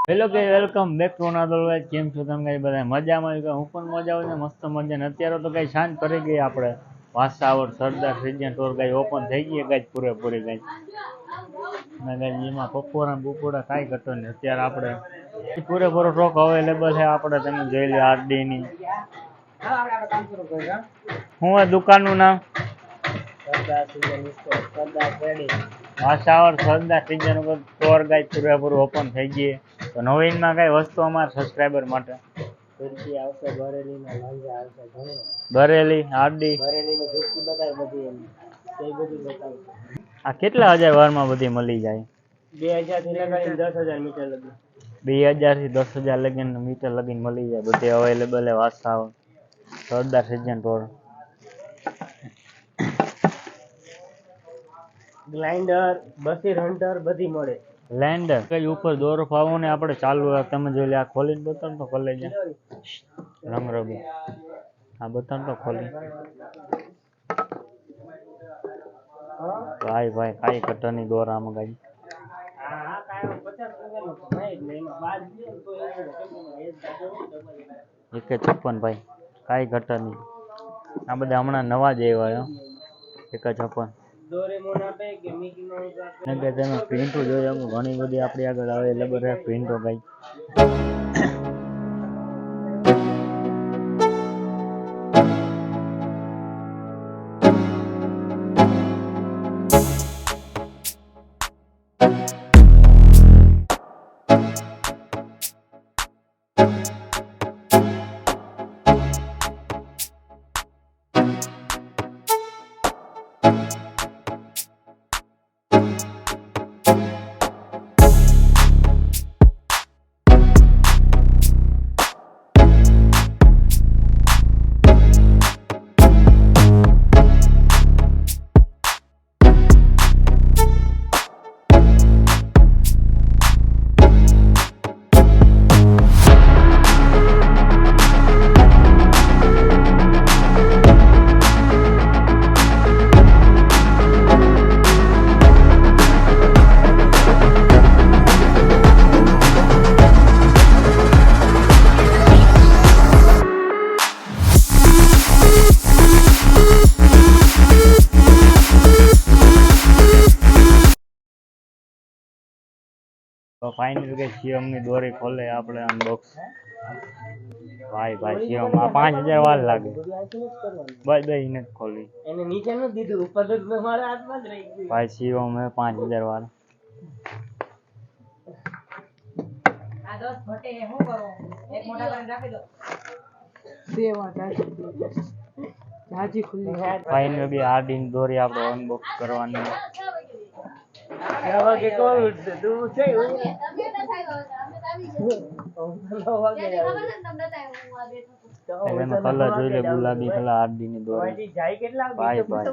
Hello કે welcome back to another guys. કેમ છો તમે ગાઈસ? બધા મજામાં? હું પણ મજા આવે ને, મસ્ત મજા ને. અત્યારે તો ગાઈસ શાંત કરી ગઈ આપણે Vasavar Sardar season store guys open થઈ ગઈ ગાઈસ પૂરેપૂરી ગાઈસ. ના ગાઈસ એમાં પકોડા બપોડા કાંઈ ઘટો નહીં. અત્યારે આપણે પૂરેપૂરો સ્ટોક અવેલેબલ છે આપણે. તમે જોઈ લો આરડીની. શું હોય દુકાનનું નામ? Sardar season store, Sardar trading Vasavar Sardar season store guys પૂરેપૂરું ઓપન થઈ ગઈ. તો નવીનમાં કઈ વસ્તુ અમારા સબસ્ક્રાઈબર માટે ફિરકી આવશે, બરેલીના લાંજા આવશે, ઘણી બરેલી આરડી બરેલીની ફિરકી બતાવે બધી એમ કઈ બધી બતાવે. આ કેટલા હજાર વારમાં બધી મળી જાય? 2000 થી લગાડીને 10,000 મીટર લગી. 2000 થી 10,000 લગીને મીટર લગીને મળી જાય. બધી અવેલેબલ છે વાસાવર સરદાર સિઝન ટોર. ગ્લાઇન્ડર, બસીર હન્ટર બધી મળે. લેન્ડર કઈ ઉપર દોરો ફાવો ને આપણે ચાલુ. તમે જોઈ લે આ ખોલીને બતાવ તો ખોલે છે રંગરબી. આ બતાવ તો ખોલી ભાઈ ભાઈ કાઈ કટરની દોરા મગાઈ. 156 ભાઈ કાઈ ઘટન નહીં. આ બધા હમણાં નવા જ આવ્યા 156. તમે પ્રિન્ટો જોઈ શકો ઘણી બધી આપણી આગળ અવેલેબલ છે પ્રિન્ટો કઈ. તો ફાઇનલી કે શિવમની દોરી ખોલે આપણે અનબોક્સ. ભાઈ ભાઈ શિવમ આ 5000 વાર લાગે બસ એને ખોલી એને નીચે ન દીધું ઉપર તો મારા હાથમાં જ રહી ગયું. ભાઈ શિવમ હે 5000 વાર. આ 10 ફટે શું કરો? એક મોટા કરીને રાખી દો. બે વાર જાજી ખુલ્લી. ફાઇનલી આરડીની દોરી આપણે અનબોક્સ કરવાની. કે કોલ તું છે તમે કલર જોઈ લે ગુલાબી કલર આરડી ની દોરી જાય કેટલા ભાઈ ભાઈ.